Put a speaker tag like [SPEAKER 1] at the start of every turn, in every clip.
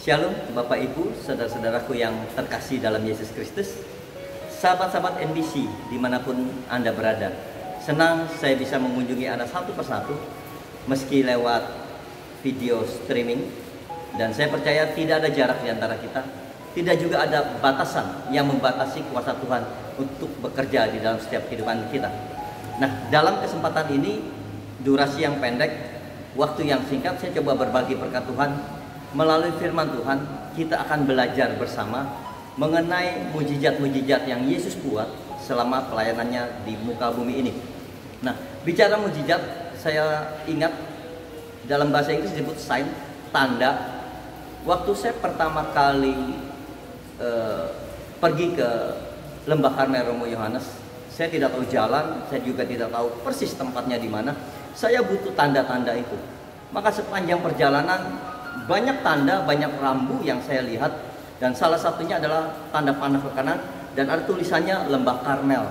[SPEAKER 1] Shalom Bapak Ibu, saudara-saudaraku yang terkasih dalam Yesus Kristus, sahabat-sahabat NBC dimanapun Anda berada. Senang saya bisa mengunjungi Anda satu persatu, meski lewat video streaming. Dan saya percaya tidak ada jarak di antara kita, tidak juga ada batasan yang membatasi kuasa Tuhan untuk bekerja di dalam setiap kehidupan kita. Nah, dalam kesempatan ini, durasi yang pendek, waktu yang singkat, saya coba berbagi berkat Tuhan. Melalui firman Tuhan, kita akan belajar bersama mengenai mujizat-mujizat yang Yesus buat selama pelayanannya di muka bumi ini. Nah, bicara mujizat, saya ingat dalam bahasa Inggris disebut sign, tanda. Waktu saya pertama kali pergi ke Lembah Karmel Romo Yohanes, saya tidak tahu jalan, saya juga tidak tahu persis tempatnya di mana. Saya butuh tanda-tanda itu. Maka sepanjang perjalanan banyak tanda, banyak rambu yang saya lihat, dan salah satunya adalah tanda panah ke kanan dan ada tulisannya Lembah Karmel.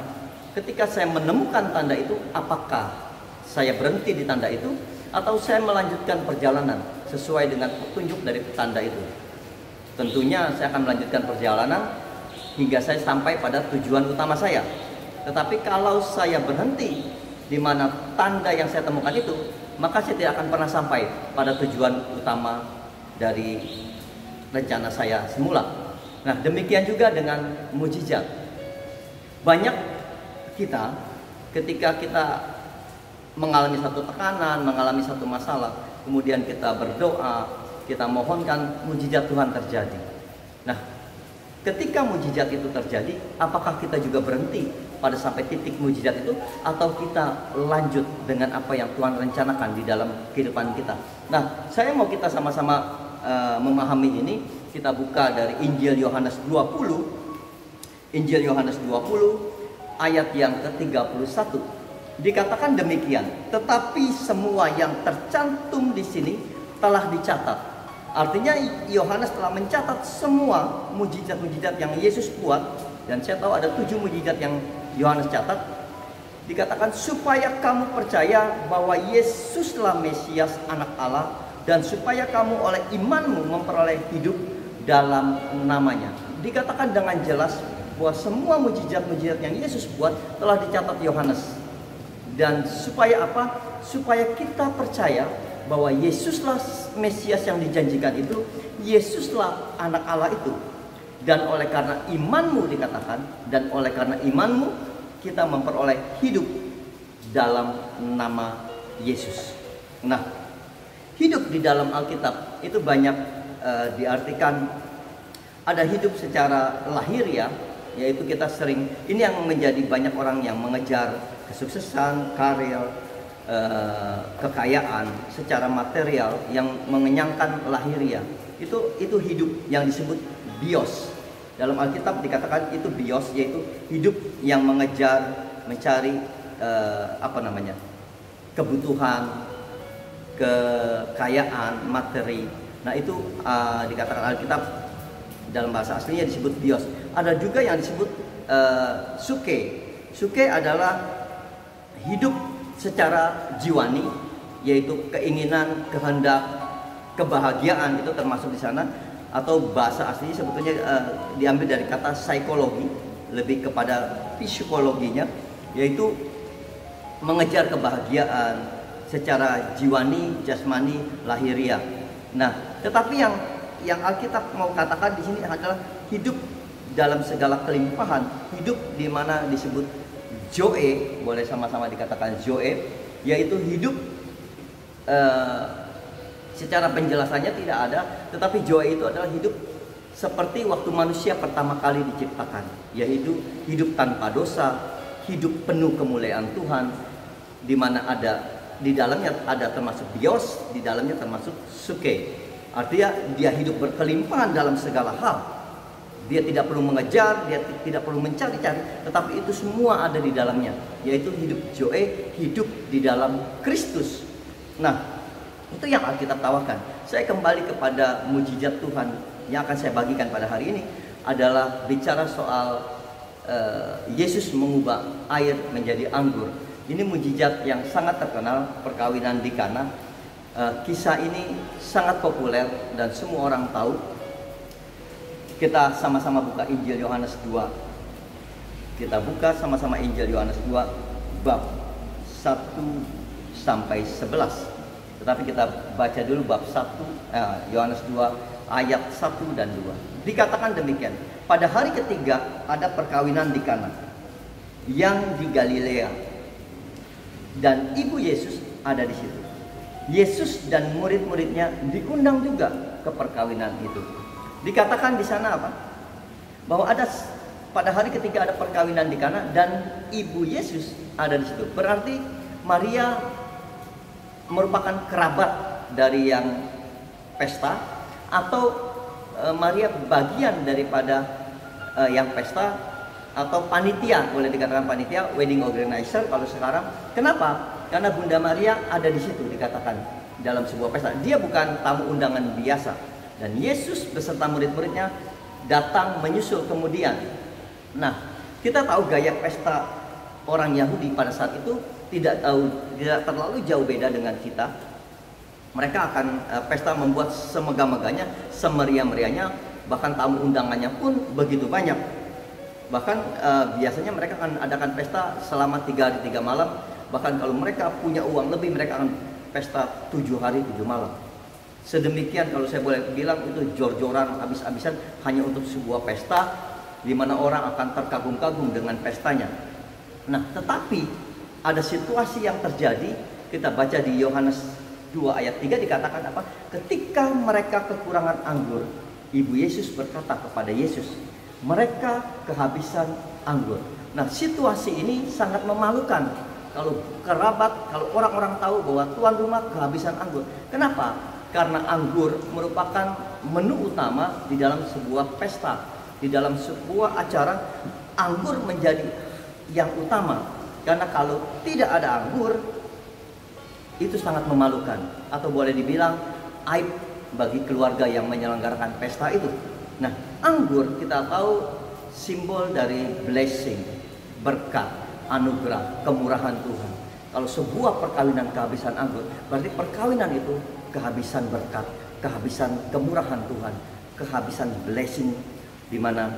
[SPEAKER 1] Ketika saya menemukan tanda itu, apakah saya berhenti di tanda itu atau saya melanjutkan perjalanan sesuai dengan petunjuk dari tanda itu? Tentunya saya akan melanjutkan perjalanan hingga saya sampai pada tujuan utama saya. Tetapi kalau saya berhenti di mana tanda yang saya temukan itu, maka saya tidak akan pernah sampai pada tujuan utama dari rencana saya semula. Nah, demikian juga dengan mujizat. Banyak kita ketika kita mengalami satu tekanan, mengalami satu masalah, kemudian kita berdoa, kita mohonkan mujizat Tuhan terjadi. Nah, ketika mujizat itu terjadi, apakah kita juga berhenti pada sampai titik mujizat itu, atau kita lanjut dengan apa yang Tuhan rencanakan di dalam kehidupan kita? Nah, saya mau kita sama-sama memahami ini. Kita buka dari Injil Yohanes 20. Injil Yohanes 20 ayat yang ke-31. Dikatakan demikian, tetapi semua yang tercantum di sini telah dicatat. Artinya Yohanes telah mencatat semua mujizat-mujizat yang Yesus buat, dan saya tahu ada 7 mujizat yang Yohanes catat. Dikatakan supaya kamu percaya bahwa Yesuslah Mesias Anak Allah, dan supaya kamu oleh imanmu memperoleh hidup dalam namanya. Dikatakan dengan jelas bahwa semua mujizat-mujizat yang Yesus buat telah dicatat Yohanes. Dan supaya apa? Supaya kita percaya bahwa Yesuslah Mesias yang dijanjikan itu, Yesuslah Anak Allah itu. Dan oleh karena imanmu, dikatakan, dan oleh karena imanmu kita memperoleh hidup dalam nama Yesus. Nah, hidup di dalam Alkitab itu banyak diartikan ada hidup secara lahiriah, yaitu kita sering, ini yang menjadi banyak orang yang mengejar kesuksesan, karir, kekayaan secara material yang mengenyangkan lahiriah. Itu hidup yang disebut bios. Dalam Alkitab dikatakan itu bios, yaitu hidup yang mengejar, mencari kebutuhan, kekayaan, materi. Nah, itu dikatakan Alkitab dalam bahasa aslinya disebut bios. Ada juga yang disebut suke. Suke adalah hidup secara jiwani, yaitu keinginan, kehendak, kebahagiaan, itu termasuk di sana. Atau bahasa aslinya sebetulnya diambil dari kata psikologi, lebih kepada psikologinya, yaitu mengejar kebahagiaan secara jiwani, jasmani, lahiriah. Nah, tetapi yang Alkitab mau katakan di sini adalah hidup dalam segala kelimpahan, hidup di mana disebut Zoe, boleh sama-sama dikatakan Zoe, yaitu hidup secara penjelasannya tidak ada, tetapi Zoe itu adalah hidup seperti waktu manusia pertama kali diciptakan, yaitu hidup tanpa dosa, hidup penuh kemuliaan Tuhan, di mana di dalamnya ada termasuk bios, di dalamnya termasuk suke. Artinya dia hidup berkelimpahan dalam segala hal. Dia tidak perlu mengejar, dia tidak perlu mencari-cari, tetapi itu semua ada di dalamnya, yaitu hidup Zoe, hidup di dalam Kristus. Nah, itu yang Alkitab tawarkan. Saya kembali kepada mujizat Tuhan yang akan saya bagikan pada hari ini adalah bicara soal Yesus mengubah air menjadi anggur. Ini mujizat yang sangat terkenal, perkawinan di Kana. Kisah ini sangat populer dan semua orang tahu. Kita sama-sama buka Injil Yohanes 2. Kita buka sama-sama Injil Yohanes 2 bab 1 sampai 11. Tetapi kita baca dulu bab 1 Yohanes 2 ayat 1 dan 2. Dikatakan demikian, pada hari ketiga ada perkawinan di Kana yang di Galilea, dan ibu Yesus ada di situ. Yesus dan murid-muridnya diundang juga ke perkawinan itu. Dikatakan di sana apa? Bahwa pada hari ketiga ada perkawinan di Kana dan ibu Yesus ada di situ. Berarti Maria merupakan kerabat dari yang pesta, atau Maria bagian daripada yang pesta, atau panitia, boleh dikatakan panitia, wedding organizer kalau sekarang. Kenapa? Karena Bunda Maria ada di situ, dikatakan dalam sebuah pesta. Dia bukan tamu undangan biasa. Dan Yesus beserta murid-muridnya datang menyusul kemudian. Nah, kita tahu gaya pesta orang Yahudi pada saat itu tidak terlalu jauh beda dengan kita. Mereka akan pesta membuat semegah-megahnya, semeriah-meriahnya, bahkan tamu undangannya pun begitu banyak. Bahkan biasanya mereka akan adakan pesta selama 3 hari 3 malam. Bahkan kalau mereka punya uang lebih, mereka akan pesta 7 hari 7 malam. Sedemikian, kalau saya boleh bilang, itu jor-joran, habis-habisan hanya untuk sebuah pesta di mana orang akan terkagum-kagum dengan pestanya. Nah, tetapi ada situasi yang terjadi. Kita baca di Yohanes 2 ayat 3 dikatakan apa? Ketika mereka kekurangan anggur, ibu Yesus berkata kepada Yesus, mereka kehabisan anggur. Nah, situasi ini sangat memalukan. Kalau kerabat, kalau orang-orang tahu bahwa tuan rumah kehabisan anggur. Kenapa? Karena anggur merupakan menu utama di dalam sebuah pesta, di dalam sebuah acara. Anggur menjadi yang utama. Karena kalau tidak ada anggur, itu sangat memalukan, atau boleh dibilang aib bagi keluarga yang menyelenggarakan pesta itu. Nah, anggur kita tahu simbol dari blessing, berkat, anugerah, kemurahan Tuhan. Kalau sebuah perkawinan kehabisan anggur, berarti perkawinan itu kehabisan berkat, kehabisan kemurahan Tuhan, kehabisan blessing, di mana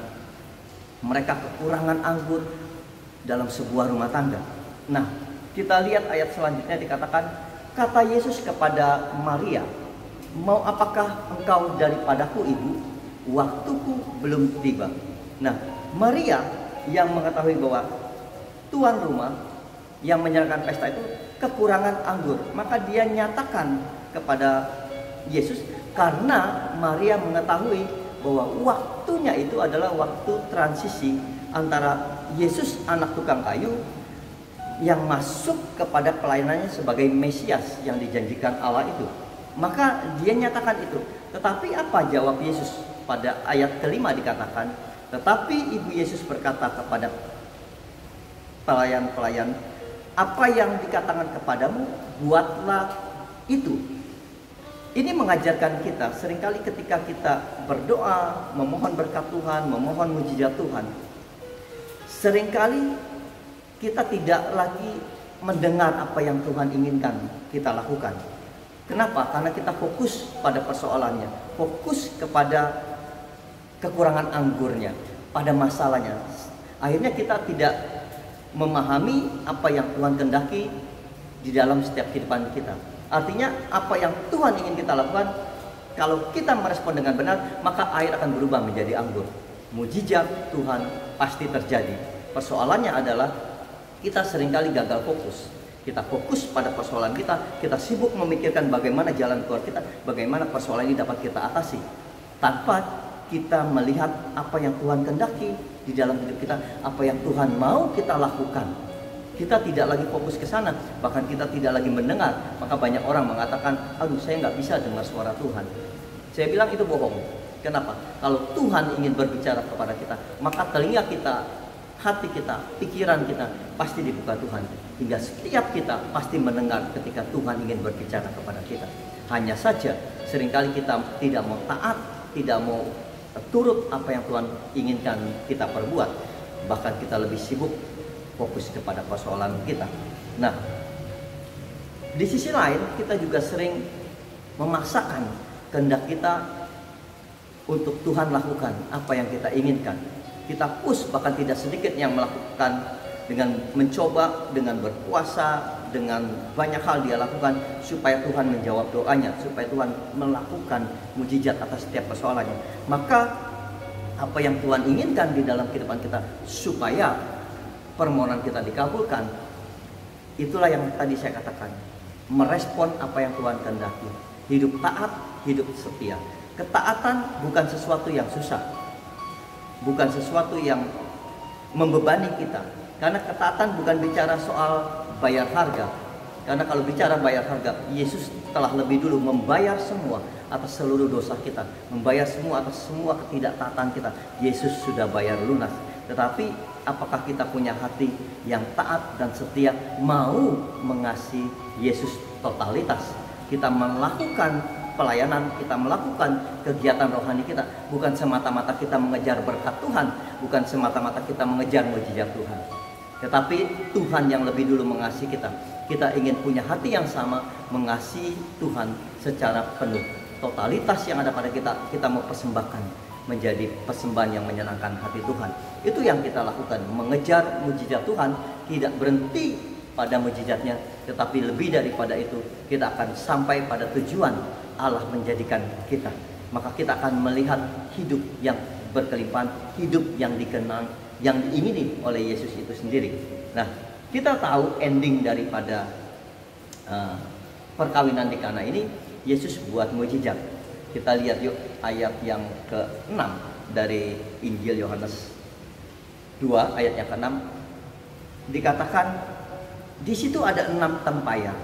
[SPEAKER 1] mereka kekurangan anggur dalam sebuah rumah tangga. Nah, kita lihat ayat selanjutnya dikatakan, kata Yesus kepada Maria, mau apakah engkau daripadaku ibu? Waktuku belum tiba. Nah, Maria yang mengetahui bahwa tuan rumah yang menyelenggarakan pesta itu kekurangan anggur, maka dia nyatakan kepada Yesus, karena Maria mengetahui bahwa waktunya itu adalah waktu transisi antara Yesus anak tukang kayu yang masuk kepada pelayanannya sebagai Mesias yang dijanjikan Allah itu. Maka dia nyatakan itu. Tetapi apa jawab Yesus? Pada ayat kelima dikatakan, tetapi ibu Yesus berkata kepada pelayan-pelayan, apa yang dikatakan kepadamu, buatlah itu. Ini mengajarkan kita, seringkali ketika kita berdoa, memohon berkat Tuhan, memohon mujizat Tuhan, seringkali kita tidak lagi mendengar apa yang Tuhan inginkan kita lakukan. Kenapa? Karena kita fokus pada persoalannya, fokus kepada kekurangan anggurnya, pada masalahnya. Akhirnya kita tidak memahami apa yang Tuhan kehendaki di dalam setiap kehidupan kita. Artinya apa yang Tuhan ingin kita lakukan, kalau kita merespon dengan benar, maka air akan berubah menjadi anggur. Mujizat Tuhan pasti terjadi. Persoalannya adalah kita seringkali gagal fokus. Kita fokus pada persoalan kita sibuk memikirkan bagaimana jalan keluar kita, bagaimana persoalan ini dapat kita atasi, tanpa kita melihat apa yang Tuhan kehendaki di dalam hidup kita, apa yang Tuhan mau kita lakukan. Kita tidak lagi fokus ke sana, bahkan kita tidak lagi mendengar. Maka banyak orang mengatakan, aduh saya nggak bisa dengar suara Tuhan. Saya bilang itu bohong. Kenapa? Kalau Tuhan ingin berbicara kepada kita, maka telinga kita, hati kita, pikiran kita pasti dibuka Tuhan. Hingga setiap kita pasti mendengar ketika Tuhan ingin berbicara kepada kita. Hanya saja seringkali kita tidak mau taat, tidak mau turut apa yang Tuhan inginkan kita perbuat. Bahkan kita lebih sibuk fokus kepada persoalan kita. Nah, di sisi lain kita juga sering memaksakan kehendak kita untuk Tuhan lakukan apa yang kita inginkan. Kita push, bahkan tidak sedikit yang melakukan dengan mencoba, dengan berpuasa, dengan banyak hal dia lakukan supaya Tuhan menjawab doanya, supaya Tuhan melakukan mujizat atas setiap persoalannya. Maka apa yang Tuhan inginkan di dalam kehidupan kita supaya permohonan kita dikabulkan, itulah yang tadi saya katakan, merespon apa yang Tuhan kehendaki. Hidup taat, hidup setia. Ketaatan bukan sesuatu yang susah, bukan sesuatu yang membebani kita. Karena ketaatan bukan bicara soal bayar harga. Karena kalau bicara bayar harga, Yesus telah lebih dulu membayar semua atas seluruh dosa kita, membayar semua atas semua ketidaktaatan kita. Yesus sudah bayar lunas. Tetapi apakah kita punya hati yang taat dan setia, mau mengasihi Yesus totalitas? Kita melakukan pelayanan, kita melakukan kegiatan rohani kita, bukan semata-mata kita mengejar berkat Tuhan, bukan semata-mata kita mengejar mujizat Tuhan, tetapi Tuhan yang lebih dulu mengasihi kita. Kita ingin punya hati yang sama, mengasihi Tuhan secara penuh. Totalitas yang ada pada kita, kita mau persembahkan menjadi persembahan yang menyenangkan hati Tuhan. Itu yang kita lakukan, mengejar mujizat Tuhan, tidak berhenti pada mujizatnya, tetapi lebih daripada itu, kita akan sampai pada tujuan Allah menjadikan kita. Maka kita akan melihat hidup yang berkelimpahan, hidup yang dikenang, yang diingini oleh Yesus itu sendiri. Nah, kita tahu ending daripada perkawinan di Kana ini, Yesus buat mujizat. Kita lihat yuk ayat yang ke-6 dari Injil Yohanes 2 ayat yang ke-6. Dikatakan di situ ada 6 tempayan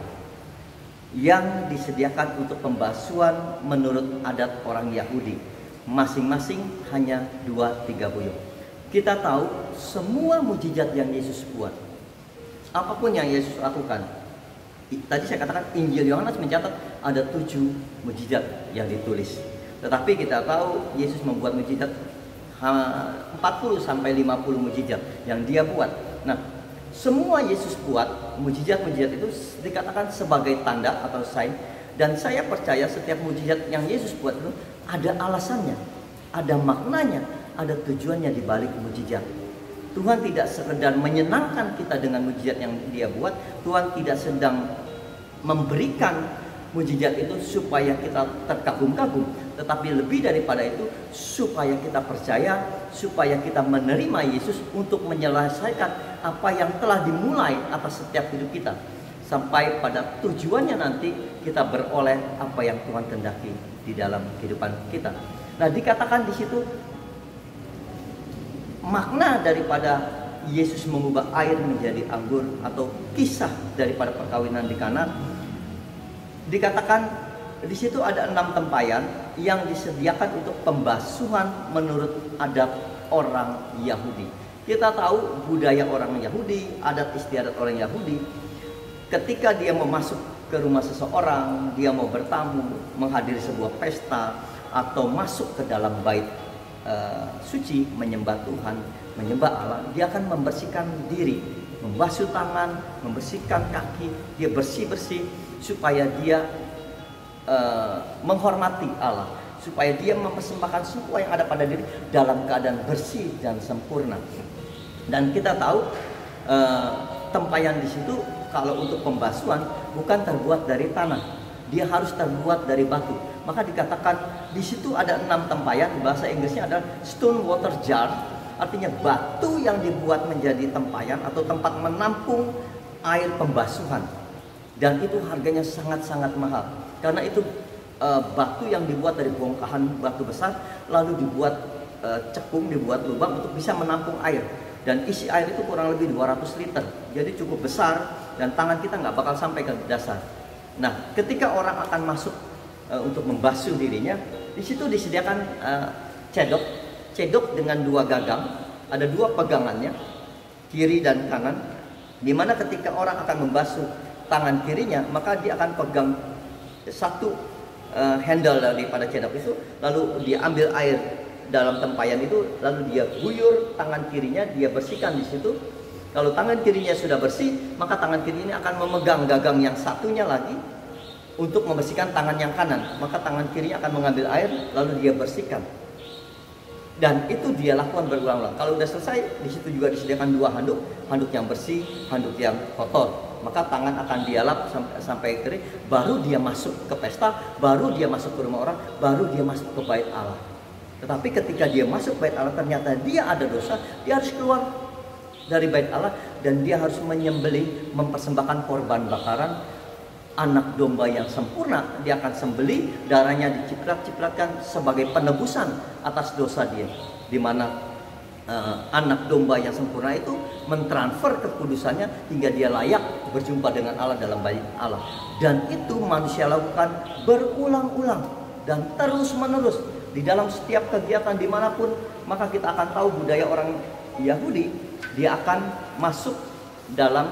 [SPEAKER 1] yang disediakan untuk pembasuhan menurut adat orang Yahudi. Masing-masing hanya 2-3 buyung. Kita tahu semua mujizat yang Yesus buat, apapun yang Yesus lakukan. Tadi saya katakan Injil Yohanes mencatat ada 7 mujizat yang ditulis. Tetapi kita tahu Yesus membuat mujizat 40-50 mujizat yang dia buat. Nah, semua Yesus buat mujizat-mujizat itu dikatakan sebagai tanda atau sign. Dan saya percaya setiap mujizat yang Yesus buat itu ada alasannya, ada maknanya, ada tujuannya di balik mujizat. Tuhan tidak sekedar menyenangkan kita dengan mujizat yang dia buat. Tuhan tidak sedang memberikan mujizat itu supaya kita terkagum-kagum, tetapi lebih daripada itu supaya kita percaya, supaya kita menerima Yesus untuk menyelesaikan apa yang telah dimulai atas setiap hidup kita, sampai pada tujuannya nanti kita beroleh apa yang Tuhan kehendaki di dalam kehidupan kita. Nah, dikatakan di situ makna daripada Yesus mengubah air menjadi anggur atau kisah daripada perkawinan di Kana. Dikatakan di situ ada 6 tempayan yang disediakan untuk pembasuhan menurut adat orang Yahudi. Kita tahu budaya orang Yahudi, adat istiadat orang Yahudi. Ketika dia mau masuk ke rumah seseorang, dia mau bertamu, menghadiri sebuah pesta, atau masuk ke dalam bait suci, menyembah Tuhan, menyembah Allah, dia akan membersihkan diri, membasuh tangan, membersihkan kaki, dia bersih-bersih supaya dia menghormati Allah, supaya dia mempersembahkan semua yang ada pada diri dalam keadaan bersih dan sempurna. Dan kita tahu tempayan di situ kalau untuk pembasuhan bukan terbuat dari tanah, dia harus terbuat dari batu. Maka dikatakan di situ ada 6 tempayan, bahasa Inggrisnya adalah stone water jar, artinya batu yang dibuat menjadi tempayan atau tempat menampung air pembasuhan. Dan itu harganya sangat-sangat mahal, karena itu batu yang dibuat dari bongkahan batu besar, lalu dibuat cekung, dibuat lubang untuk bisa menampung air. Dan isi air itu kurang lebih 200 liter, jadi cukup besar dan tangan kita nggak bakal sampai ke dasar. Nah, ketika orang akan masuk untuk membasuh dirinya, di situ disediakan cedok dengan 2 gagang, ada 2 pegangannya, kiri dan kanan, dimana ketika orang akan membasuh tangan kirinya, maka dia akan pegang satu handle daripada cedok itu, lalu dia ambil air dalam tempayan itu, lalu dia guyur tangan kirinya, dia bersihkan di situ. Kalau tangan kirinya sudah bersih, maka tangan kiri ini akan memegang gagang yang satunya lagi untuk membersihkan tangan yang kanan. Maka tangan kirinya akan mengambil air, lalu dia bersihkan. Dan itu dia lakukan berulang-ulang. Kalau udah selesai, di situ juga disediakan 2 handuk, handuk yang bersih, handuk yang kotor. Maka tangan akan dia lap sampai kering, baru dia masuk ke pesta, baru dia masuk ke rumah orang, baru dia masuk ke bait Allah. Tetapi ketika dia masuk bait Allah ternyata dia ada dosa, dia harus keluar dari bait Allah dan dia harus menyembelih, mempersembahkan korban bakaran anak domba yang sempurna. Dia akan sembelih, darahnya diciprat-cipratkan sebagai penebusan atas dosa dia, di mana anak domba yang sempurna itu mentransfer kekudusannya hingga dia layak berjumpa dengan Allah dalam bait Allah. Dan itu manusia lakukan berulang-ulang dan terus-menerus di dalam setiap kegiatan dimanapun. Maka kita akan tahu budaya orang Yahudi, dia akan masuk dalam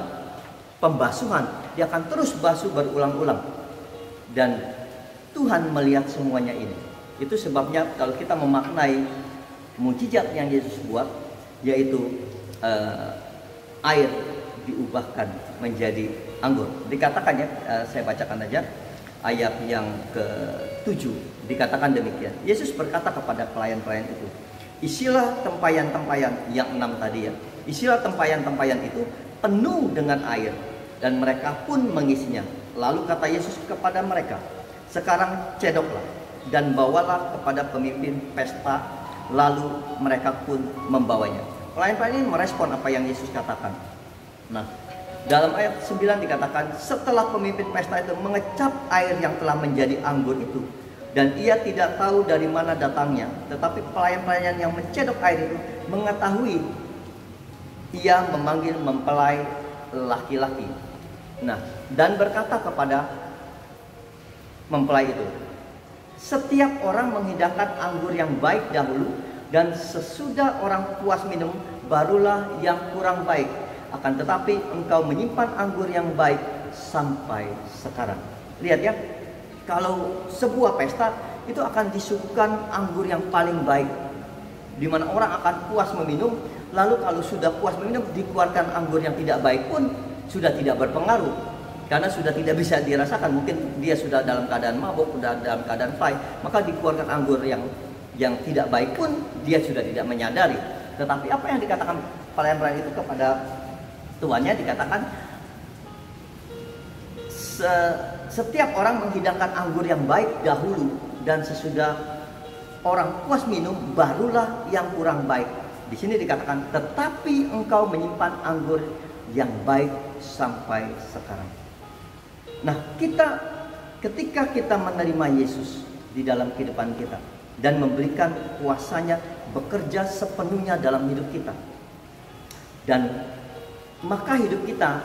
[SPEAKER 1] pembasuhan, dia akan terus basuh berulang-ulang. Dan Tuhan melihat semuanya ini. Itu sebabnya kalau kita memaknai mujizat yang Yesus buat, yaitu air diubahkan menjadi anggur. Dikatakan ya, saya bacakan aja ayat yang ke-7. Dikatakan demikian. Yesus berkata kepada pelayan-pelayan itu, isilah tempayan-tempayan yang 6 tadi ya. Isilah tempayan-tempayan itu penuh dengan air, dan mereka pun mengisinya. Lalu kata Yesus kepada mereka, sekarang cedoklah dan bawalah kepada pemimpin pesta. Lalu mereka pun membawanya. Pelayan-pelayan ini merespon apa yang Yesus katakan. Nah, dalam ayat 9 dikatakan, setelah pemimpin pesta itu mengecap air yang telah menjadi anggur itu, dan ia tidak tahu dari mana datangnya, tetapi pelayan-pelayan yang mencedok air itu mengetahui. Ia memanggil mempelai laki-laki. Nah, dan berkata kepada mempelai itu, setiap orang menghidangkan anggur yang baik dahulu, dan sesudah orang puas minum, barulah yang kurang baik. Akan tetapi engkau menyimpan anggur yang baik sampai sekarang. Lihat ya, kalau sebuah pesta itu akan disuguhkan anggur yang paling baik, di mana orang akan puas meminum. Lalu kalau sudah puas meminum, dikeluarkan anggur yang tidak baik pun sudah tidak berpengaruh, karena sudah tidak bisa dirasakan. Mungkin dia sudah dalam keadaan mabuk, sudah dalam keadaan fly, maka dikeluarkan anggur yang tidak baik pun dia sudah tidak menyadari. Tetapi apa yang dikatakan pelayan-pelayan itu kepada tuannya, dikatakan setiap orang menghidangkan anggur yang baik dahulu, dan sesudah orang puas minum, barulah yang kurang baik. Di sini dikatakan, tetapi engkau menyimpan anggur yang baik sampai sekarang. Nah, ketika kita menerima Yesus di dalam kehidupan kita dan memberikan kuasanya bekerja sepenuhnya dalam hidup kita, dan maka hidup kita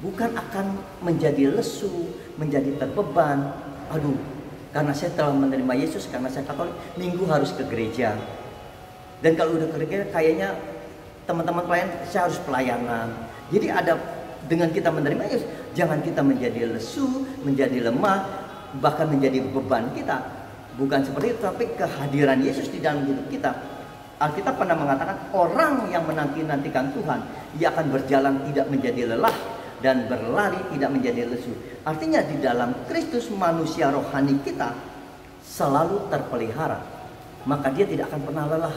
[SPEAKER 1] bukan akan menjadi lesu, menjadi terbeban. Aduh, karena saya telah menerima Yesus, karena saya Katolik, minggu harus ke gereja. Dan kalau udah ke gereja, kayaknya teman-teman pelayan, saya harus pelayanan. Jadi ada, dengan kita menerima Yesus, jangan kita menjadi lesu, menjadi lemah, bahkan menjadi beban kita. Bukan seperti itu, tapi kehadiran Yesus di dalam hidup kita. Alkitab pernah mengatakan, orang yang menanti-nantikan Tuhan, ia akan berjalan tidak menjadi lelah, dan berlari tidak menjadi lesu. Artinya di dalam Kristus, manusia rohani kita selalu terpelihara. Maka dia tidak akan pernah lelah.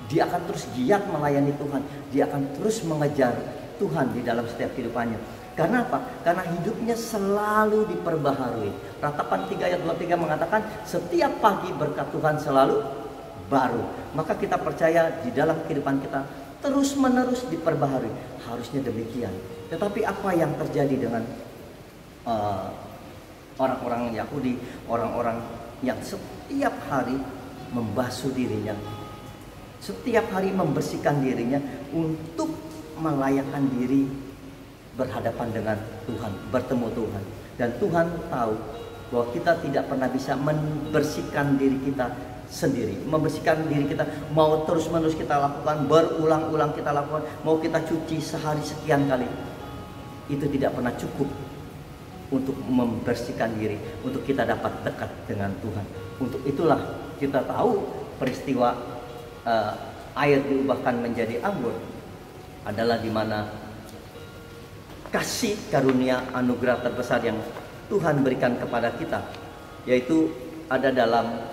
[SPEAKER 1] Dia akan terus giat melayani Tuhan. Dia akan terus mengejar Tuhan di dalam setiap kehidupannya. Karena apa? Karena hidupnya selalu diperbaharui. Ratapan 3 ayat 23 mengatakan, setiap pagi berkat Tuhan selalu baru. Maka kita percaya di dalam kehidupan kita terus menerus diperbaharui. Harusnya demikian. Tetapi apa yang terjadi dengan orang-orang Yahudi, orang-orang yang setiap hari membasuh dirinya, setiap hari membersihkan dirinya untuk melayakkan diri berhadapan dengan Tuhan, bertemu Tuhan. Dan Tuhan tahu bahwa kita tidak pernah bisa membersihkan diri kita sendiri. Membersihkan diri kita mau terus-menerus kita lakukan, berulang-ulang kita lakukan, mau kita cuci sehari sekian kali, itu tidak pernah cukup untuk membersihkan diri, untuk kita dapat dekat dengan Tuhan. Untuk itulah kita tahu peristiwa air diubahkan menjadi anggur adalah di mana kasih karunia anugerah terbesar yang Tuhan berikan kepada kita, yaitu ada dalam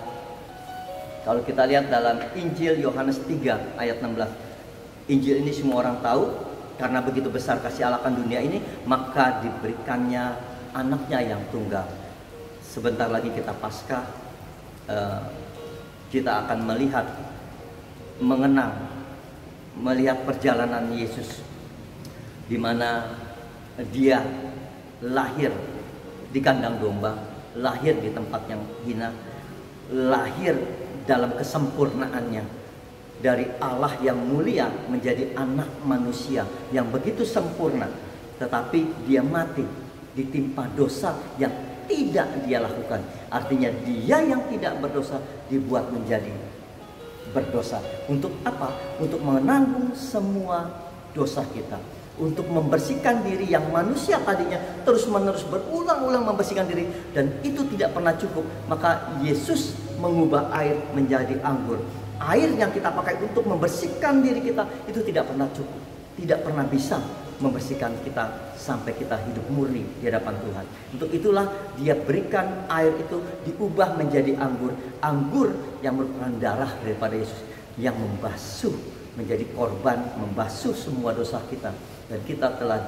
[SPEAKER 1] Kalau kita lihat dalam Injil Yohanes 3 ayat 16. Injil ini semua orang tahu, karena begitu besar kasih Allah akan dunia ini, maka diberikannya anaknya yang tunggal. Sebentar lagi kita Paskah, kita akan melihat perjalanan Yesus, di mana dia lahir di kandang domba, lahir di tempat yang hina, lahir dalam kesempurnaannya dari Allah yang mulia menjadi anak manusia yang begitu sempurna, tetapi dia mati ditimpa dosa yang tidak dia lakukan. Artinya dia yang tidak berdosa dibuat menjadi berdosa. Untuk apa? Untuk menanggung semua dosa kita, untuk membersihkan diri yang manusia tadinya terus-menerus berulang-ulang membersihkan diri, dan itu tidak pernah cukup. Maka Yesus mengubah air menjadi anggur. Air yang kita pakai untuk membersihkan diri kita itu tidak pernah cukup, tidak pernah bisa membersihkan kita sampai kita hidup murni di hadapan Tuhan. Untuk itulah dia berikan air itu diubah menjadi anggur. Anggur yang merupakan darah daripada Yesus yang membasuh, menjadi korban, membasuh semua dosa kita. Dan kita telah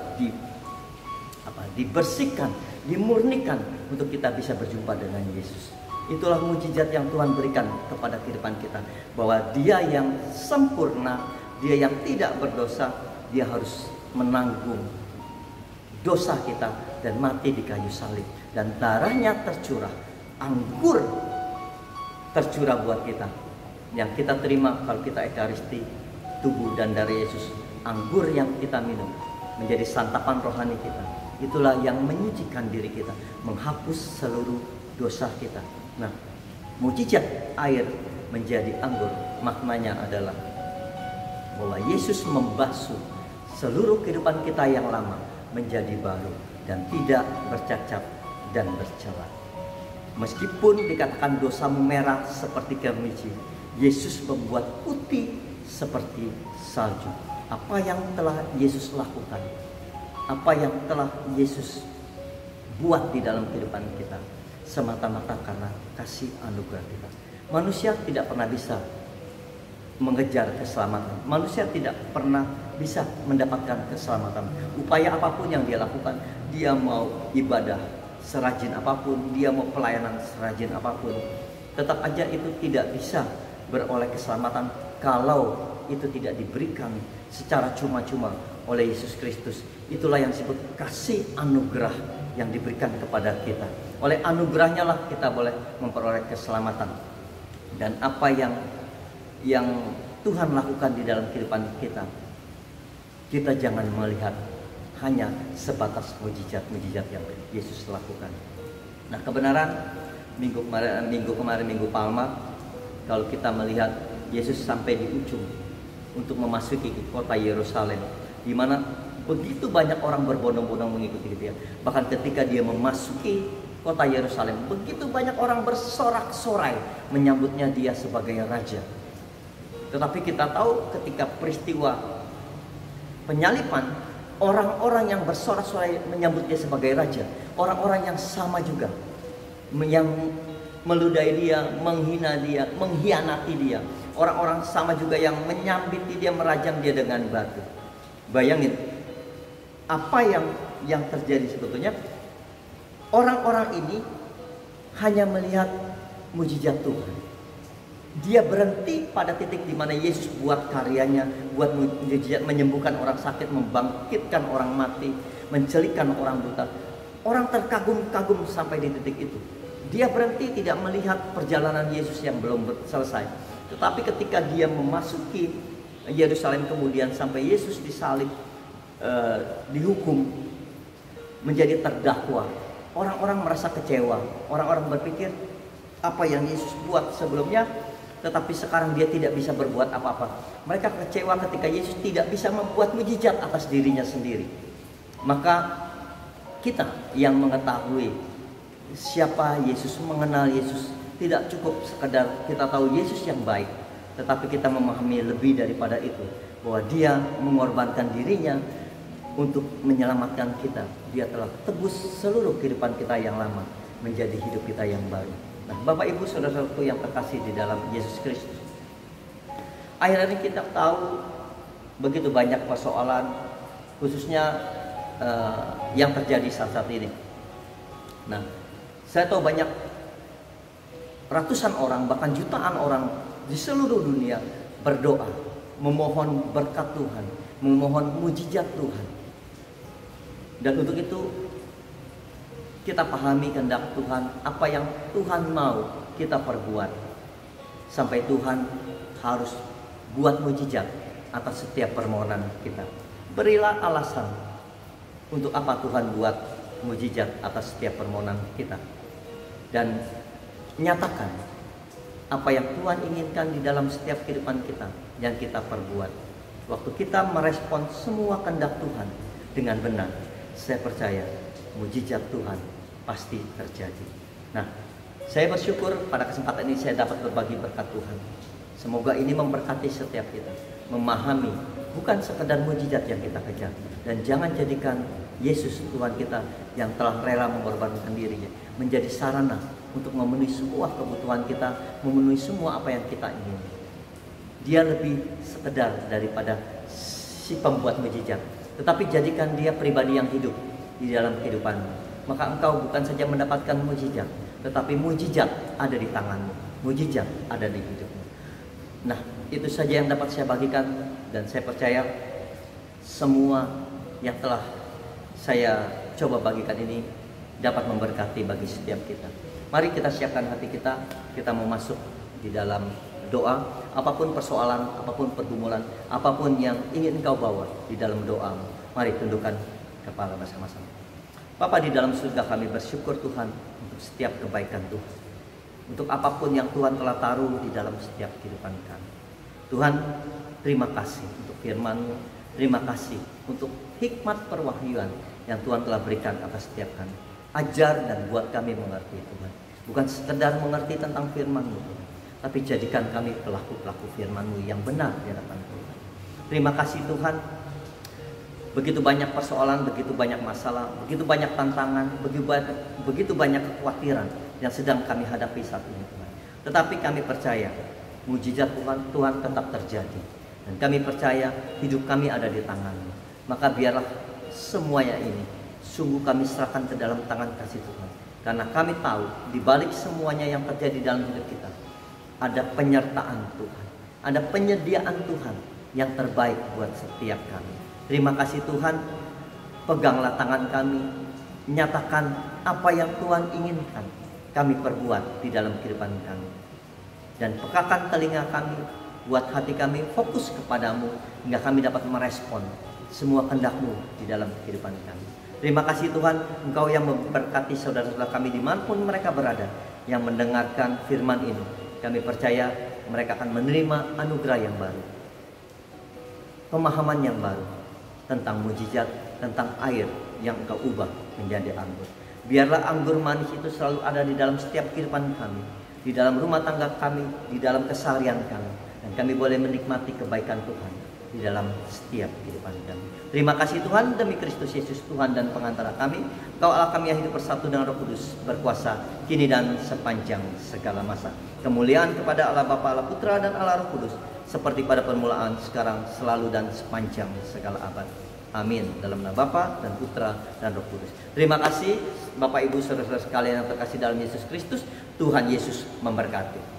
[SPEAKER 1] dibersihkan, dimurnikan untuk kita bisa berjumpa dengan Yesus. Itulah mujizat yang Tuhan berikan kepada kehidupan kita, bahwa dia yang sempurna, dia yang tidak berdosa, dia harus menanggung dosa kita dan mati di kayu salib, dan darahnya tercurah, anggur tercurah buat kita, yang kita terima kalau kita ekaristi tubuh dan darah Yesus. Anggur yang kita minum menjadi santapan rohani kita, itulah yang menyucikan diri kita, menghapus seluruh dosa kita. Nah, mujizat air menjadi anggur maknanya adalah bahwa Yesus membasuh seluruh kehidupan kita yang lama menjadi baru dan tidak bercacat dan bercela. Meskipun dikatakan dosamu merah seperti keruncing, Yesus membuat putih seperti salju. Apa yang telah Yesus lakukan, apa yang telah Yesus buat di dalam kehidupan kita, semata-mata karena kasih anugerah kita. Manusia tidak pernah bisa mengejar keselamatan. Manusia tidak pernah bisa mendapatkan keselamatan. Upaya apapun yang dia lakukan, dia mau ibadah serajin apapun, dia mau pelayanan serajin apapun, tetap aja itu tidak bisa beroleh keselamatan kalau itu tidak diberikan secara cuma-cuma oleh Yesus Kristus. Itulah yang disebut kasih anugerah yang diberikan kepada kita. Oleh anugerahnya lah kita boleh memperoleh keselamatan. Dan apa yang Tuhan lakukan di dalam kehidupan kita, kita jangan melihat hanya sebatas mujizat-mujizat yang Yesus lakukan. Nah, kebenaran minggu kemarin Minggu Palma, kalau kita melihat Yesus sampai di ujung untuk memasuki kota Yerusalem, di mana begitu banyak orang berbondong-bondong mengikuti dia. Bahkan ketika dia memasuki kota Yerusalem, begitu banyak orang bersorak-sorai menyambutnya dia sebagai raja. Tetapi kita tahu ketika peristiwa penyaliban, orang-orang yang bersorak-sorai menyambut dia sebagai raja, orang-orang yang sama juga yang meludahi dia, menghina dia, mengkhianati dia. Orang-orang sama juga yang menyambiti dia, merajam dia dengan batu. Bayangin apa yang terjadi sebetulnya. Orang-orang ini hanya melihat mujizat Tuhan. Dia berhenti pada titik di mana Yesus buat karyanya, buat mujizat, menyembuhkan orang sakit, membangkitkan orang mati, mencelikkan orang buta. Orang terkagum-kagum sampai di titik itu. Dia berhenti, tidak melihat perjalanan Yesus yang belum selesai. Tetapi ketika dia memasuki Yerusalem, kemudian sampai Yesus disalib, dihukum, menjadi terdakwa, orang-orang merasa kecewa. Orang-orang berpikir apa yang Yesus buat sebelumnya, tetapi sekarang dia tidak bisa berbuat apa-apa. Mereka kecewa ketika Yesus tidak bisa membuat mujizat atas dirinya sendiri. Maka kita yang mengetahui siapa Yesus, mengenal Yesus, tidak cukup sekedar kita tahu Yesus yang baik, tetapi kita memahami lebih daripada itu, bahwa dia mengorbankan dirinya untuk menyelamatkan kita. Dia telah tebus seluruh kehidupan kita yang lama menjadi hidup kita yang baru. Nah, Bapak Ibu Saudara-saudaraku yang terkasih di dalam Yesus Kristus, akhirnya kita tahu begitu banyak persoalan, khususnya yang terjadi saat ini. Nah, saya tahu banyak ratusan orang, bahkan jutaan orang di seluruh dunia berdoa, memohon berkat Tuhan, memohon mujizat Tuhan. Dan untuk itu kita pahami kehendak Tuhan, apa yang Tuhan mau kita perbuat, sampai Tuhan harus buat mujizat atas setiap permohonan kita. Berilah alasan untuk apa Tuhan buat mujizat atas setiap permohonan kita, dan nyatakan apa yang Tuhan inginkan di dalam setiap kehidupan kita yang kita perbuat. Waktu kita merespon semua kehendak Tuhan dengan benar, saya percaya mujizat Tuhan pasti terjadi. Nah, saya bersyukur pada kesempatan ini saya dapat berbagi berkat Tuhan. Semoga ini memberkati setiap kita, memahami bukan sekedar mujizat yang kita kejar, dan jangan jadikan Yesus Tuhan kita yang telah rela mengorbankan dirinya menjadi sarana untuk memenuhi semua kebutuhan kita, memenuhi semua apa yang kita ingini. Dia lebih sekedar daripada si pembuat mujizat, tetapi jadikan dia pribadi yang hidup di dalam kehidupanmu. Maka engkau bukan saja mendapatkan mujizat, tetapi mujizat ada di tanganmu, mujizat ada di hidupmu. Nah, itu saja yang dapat saya bagikan, dan saya percaya semua yang telah saya coba bagikan ini dapat memberkati bagi setiap kita. Mari kita siapkan hati kita, kita mau masuk di dalam doa. Apapun persoalan, apapun pergumulan, apapun yang ingin engkau bawa di dalam doa, mari tundukkan kepala bersama-sama. Bapa di dalam surga, kami bersyukur Tuhan untuk setiap kebaikan Tuhan, untuk apapun yang Tuhan telah taruh di dalam setiap kehidupan kami. Tuhan, terima kasih untuk firman-Mu, terima kasih untuk hikmat perwahyuan yang Tuhan telah berikan atas setiap kami. Ajar dan buat kami mengerti Tuhan, bukan sekedar mengerti tentang firman-Mu Tuhan, tapi jadikan kami pelaku-pelaku firman-Mu yang benar di hadapan Tuhan. Terima kasih Tuhan. Begitu banyak persoalan, begitu banyak masalah, begitu banyak tantangan, begitu banyak kekhawatiran yang sedang kami hadapi saat ini Tuhan. Tetapi kami percaya mujizat Tuhan tetap terjadi, dan kami percaya hidup kami ada di tangan-Mu. Maka biarlah semuanya ini sungguh kami serahkan ke dalam tangan kasih Tuhan, karena kami tahu di balik semuanya yang terjadi dalam hidup kita ada penyertaan Tuhan, ada penyediaan Tuhan yang terbaik buat setiap kami. Terima kasih Tuhan, peganglah tangan kami, nyatakan apa yang Tuhan inginkan kami perbuat di dalam kehidupan kami, dan pekakan telinga kami, buat hati kami fokus kepadamu, hingga kami dapat merespon semua kehendak-Mu di dalam kehidupan kami. Terima kasih Tuhan, Engkau yang memberkati saudara-saudara kami dimanapun mereka berada, yang mendengarkan firman ini. Kami percaya mereka akan menerima anugerah yang baru, pemahaman yang baru tentang mujizat, tentang air yang Engkau ubah menjadi anggur. Biarlah anggur manis itu selalu ada di dalam setiap kehidupan kami, di dalam rumah tangga kami, di dalam keseharian kami, dan kami boleh menikmati kebaikan Tuhan di dalam setiap kehidupan kami. Terima kasih Tuhan, demi Kristus Yesus Tuhan dan pengantara kami. Engkau Allah kami yang hidup bersatu dengan Roh Kudus, berkuasa kini dan sepanjang segala masa. Kemuliaan kepada Allah Bapa, Allah Putra, dan Allah Roh Kudus, seperti pada permulaan, sekarang, selalu, dan sepanjang segala abad. Amin. Dalam nama Bapa dan Putra dan Roh Kudus. Terima kasih Bapak Ibu saudara-saudara sekalian yang terkasih dalam Yesus Kristus. Tuhan Yesus memberkati.